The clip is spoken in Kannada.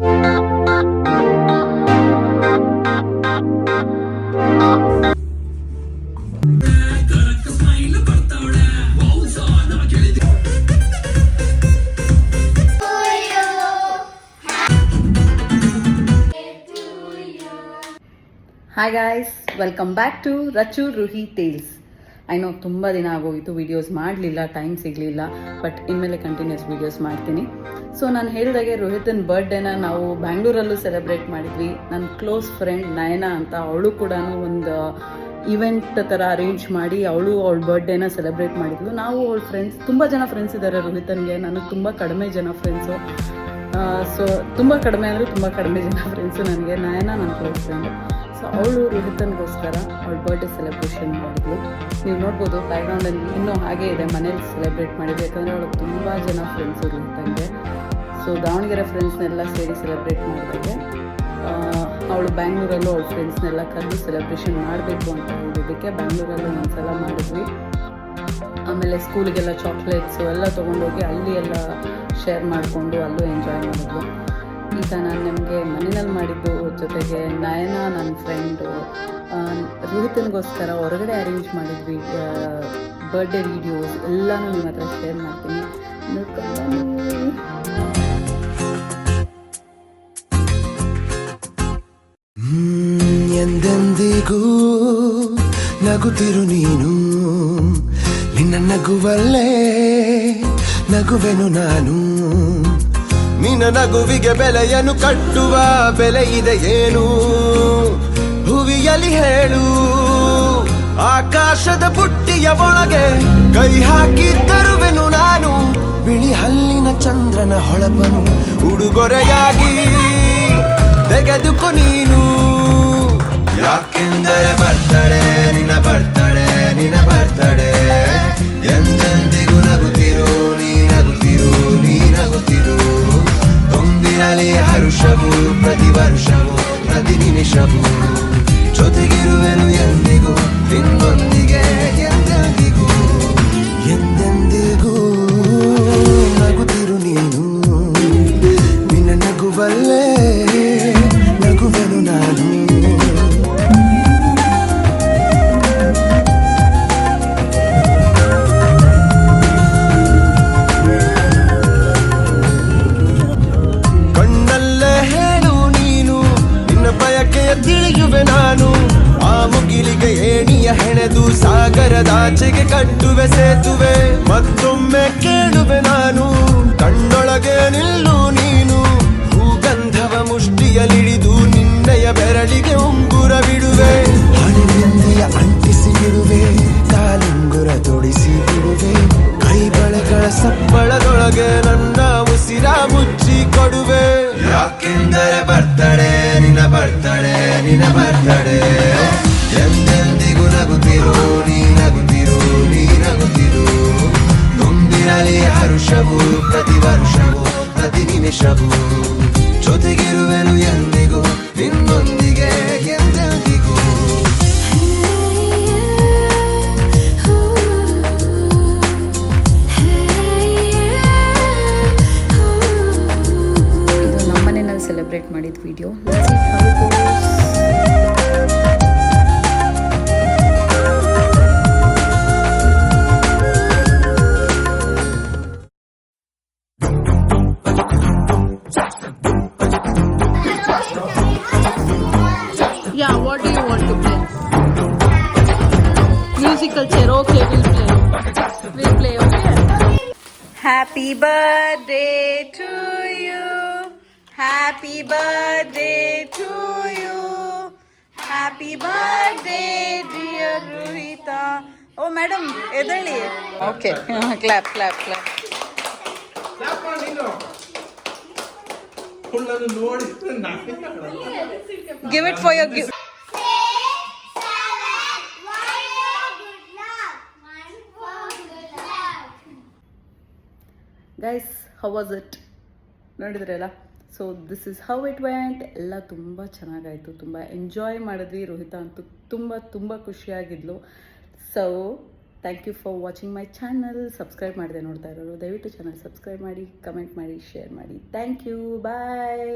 Hi guys, welcome back to Rachu Roohi tales. I know ತುಂಬ ದಿನ ಆಗೋಗಿತ್ತು, ವೀಡಿಯೋಸ್ ಮಾಡಲಿಲ್ಲ, ಟೈಮ್ ಸಿಗಲಿಲ್ಲ. ಬಟ್ ಇನ್ಮೇಲೆ ಕಂಟಿನ್ಯೂಸ್ ವೀಡಿಯೋಸ್ ಮಾಡ್ತೀನಿ. ಸೊ ನಾನು ಹೇಳಿದಾಗೆ ರೋಹಿತನ ಬರ್ಡೇನ ನಾವು ಬ್ಯಾಂಗ್ಳೂರಲ್ಲೂ ಸೆಲೆಬ್ರೇಟ್ ಮಾಡಿದ್ವಿ. ನನ್ನ ಕ್ಲೋಸ್ ಫ್ರೆಂಡ್ ನಯನ ಅಂತ, ಅವಳು ಕೂಡ ಒಂದು ಇವೆಂಟ್ ಥರ ಅರೇಂಜ್ ಮಾಡಿ ಅವಳು ಅವಳ ಬರ್ಡೇನ ಸೆಲೆಬ್ರೇಟ್ ಮಾಡಿದ್ಲು. ನಾವು ಅವಳ ಫ್ರೆಂಡ್ಸ್, ತುಂಬ ಜನ ಫ್ರೆಂಡ್ಸ್ ಇದ್ದಾರೆ ರೋಹಿತನ್ಗೆ. ನನಗೆ ತುಂಬ ಕಡಿಮೆ ಜನ ಫ್ರೆಂಡ್ಸು. ಸೊ ತುಂಬ ಕಡಿಮೆ ಅಂದರೆ ತುಂಬ ಕಡಿಮೆ ಜನ ಫ್ರೆಂಡ್ಸು ನನಗೆ. ನಯನ ನನ್ನ ಕ್ಲೋಸ್ ಫ್ರೆಂಡು. ಸೊ ಅವಳು ರೋಹಿತನ್ಗೋಸ್ಕರ ಅವಳ ಬರ್ಡೇ ಸೆಲೆಬ್ರೇಷನ್ ಮಾಡಿದ್ಲು. ನೀವು ನೋಡ್ಬೋದು ಬ್ಯಾಕ್ಗ್ರೌಂಡಲ್ಲಿ ಇನ್ನೂ ಹಾಗೆ ಇದೆ, ಮನೇಲಿ ಸೆಲೆಬ್ರೇಟ್ ಮಾಡಿದ್ವಿ. ಯಾಕಂದರೆ ಅವಳು ತುಂಬ ಜನ ಫ್ರೆಂಡ್ಸು ರೋಹಿತನ್ಗೆ. ಸೊ ದಾವಣಗೆರೆ ಫ್ರೆಂಡ್ಸ್ನೆಲ್ಲ ಸೇರಿ ಸೆಲೆಬ್ರೇಟ್ ಮಾಡಿದಾಗೆ ಅವಳು ಬ್ಯಾಂಗ್ಳೂರಲ್ಲೂ ಅವಳ ಫ್ರೆಂಡ್ಸ್ನೆಲ್ಲ ಕರೆದು ಸೆಲೆಬ್ರೇಷನ್ ಮಾಡಬೇಕು ಅಂತ ಹೇಳಿದ್ದಕ್ಕೆ ಬ್ಯಾಂಗ್ಳೂರಲ್ಲೂ ಒಂದ್ಸಲ ಮಾಡಿದ್ವಿ. ಆಮೇಲೆ ಸ್ಕೂಲಿಗೆಲ್ಲ ಚಾಕ್ಲೇಟ್ಸು ಎಲ್ಲ ತೊಗೊಂಡೋಗಿ ಅಲ್ಲಿ ಎಲ್ಲ ಶೇರ್ ಮಾಡಿಕೊಂಡು ಅಲ್ಲೂ ಎಂಜಾಯ್ ಮಾಡಿದ್ವಿ. ಈಗ ನಾನು ನಿಮಗೆ ಮನೆಯಲ್ಲಿ ಮಾಡಿದ್ದು, ಜೊತೆಗೆ ನಯನ ನನ್ನ ಫ್ರೆಂಡು ರೋಹಿತನಿಗೋಸ್ಕರ ಹೊರಗಡೆ ಅರೇಂಜ್ ಮಾಡಿದ್ವಿ ಬರ್ಡೇ ವೀಡಿಯೋಸ್ ಎಲ್ಲನೂ ನಿಮ್ಮ ಹತ್ರ ಶೇರ್ ಮಾಡ್ತೀನಿ, ನೋಡ್ಕೊಂಡು. ಎಂದೆಂದಿಗೂ ನಗುತ್ತಿರು ನೀನು, ನಿನ್ನ ನಗುವಲ್ಲೇ ನಗುವೆನು ನಾನು. ನಿನ್ನ ನಗುವಿಗೆ ಬೆಲೆಯನ್ನು ಕಟ್ಟುವ ಬೆಲೆ ಇದೆ ಏನು, ಹುವಿಯಲ್ಲಿ ಹೇಳು. ಆಕಾಶದ ಬುಟ್ಟಿಯ ಒಳಗೆ ಕೈ ಹಾಕಿ ತರುವೆನು ನಾನು, ಬಿಳಿ ಹಲ್ಲಿನ ಚಂದ್ರನ ಹೊಳಪನು ಉಡುಗೊರೆಯಾಗಿ ತೆಗೆದುಕೊ ನೀನು. ಯಾಕೆಂದರೆ ಬರ್ತಡೆ ನಿನ್ನ ಬರ್ತಡೆ, ನಿನ್ನ ಬರ್ತಡೆ. ಎಂದೆಂದಿಗೂ ನಗುತ್ತಿರು ನೀ, ನಗುತ್ತಿರು ನೀ, ನಗುತ್ತಿರು. ತುಂಬಿರಲಿ ಹರುಷವು ಪ್ರತಿ ವರ್ಷವೂ ಪ್ರತಿ ನಿಮಿಷವೂ. ಜೊತೆಗಿರುವೆನು ಎಂದಿಗೂ ನಿನ್ನೊಂದಿಗೆ, ಎಂದೆಂದಿಗೂ ಎಂದೆಂದಿಗೂ ನಗುತ್ತಿರು ನೀನು. ನಿನ್ನ ನಗುವಲ್ಲೇ ನಗುವೆನು ನಾನು. ತಿಳಿಯುವೆ ನಾನು ಆ ಮುಗಿಲಿಗೆ ಏಣಿಯ ಹೆಣೆದು ಸಾಗರದಾಚೆಗೆ ಕಟ್ಟುವೆ ಸೇತುವೆ. ಮತ್ತೊಮ್ಮೆ ಕೇಳುವೆ ನಾನು, ಕಣ್ಣೊಳಗೆ ನಿಲ್ಲು ನೀನು. ಹೂಗಂಧವ ಮುಷ್ಟಿಯಲಿಡಿದು ನಿನ್ನಯ ಬೆರಳಿಗೆ ಉಂಗುರ ಬಿಡುವೆ. ಹಣೆಯ ಅಂಟಿಸಿ ಬಿಡುವೆ, ಕಾಲುಂಗುರ ತೊಡಿಸಿ ಬಿಡುವೆ. ಕೈ ಬಳೆಗಳ ಸಪ್ಪಳದೊಳಗೆ ನನ್ನ ಉಸಿರ ಮುಚ್ಚಿ ಕೊಡುವೆ. ಯಾಕೆಂದರೆ ಬರ್ತಡೆ ನಿನ್ನ ಬರ್ತಡೆ, ನಿನ್ನ ಬರ್ತಡೆ. ಎಂದೆಂದಿಗೂ ನಗುತ್ತಿರು ನೀ, ನಗುತ್ತಿರು ನೀ, ನಗುತ್ತಿರು. ತುಂಬಿರಲಿ ಹರುಷವು ಪ್ರತಿ ವರ್ಷವೂ ಪ್ರತಿ ನಿಮಿಷವೂ. ಜೊತೆಗಿರುವೆನು ಎಂದಿಗೂ ನಿನ್ನೊಂದಿಗೆ, ಎಂದೆಂದಿಗೂ. ಸೆಲೆಬ್ರೇಟ್ ಮಾಡಿದ video. Yeah, what do you want to play? Musical chair. Okay, we'll play. We'll play, okay? Happy birthday to you. Happy birthday to you. Happy birthday dear Rohita. Oh madam, edali. Okay. Clap, clap, clap. Give it for your gift. Guys, how was it? ನೋಡಿದ್ರಲ್ಲ. So this is how it went. ಎಲ್ಲ ತುಂಬ ಚೆನ್ನಾಗಾಯಿತು, ತುಂಬ ಎಂಜಾಯ್ ಮಾಡಿದ್ವಿ. ರೋಹಿತ ಅಂತೂ ತುಂಬ ತುಂಬ ಖುಷಿಯಾಗಿದ್ಲು. So thank you for watching my channel. Subscribe ಮಾಡಿದೆ ನೋಡ್ತಾ ಇರೋರು, ದಯವಿಟ್ಟು ಚಾನಲ್ ಸಬ್ಸ್ಕ್ರೈಬ್ ಮಾಡಿ, ಕಮೆಂಟ್ ಮಾಡಿ, ಶೇರ್ ಮಾಡಿ. Thank you, bye.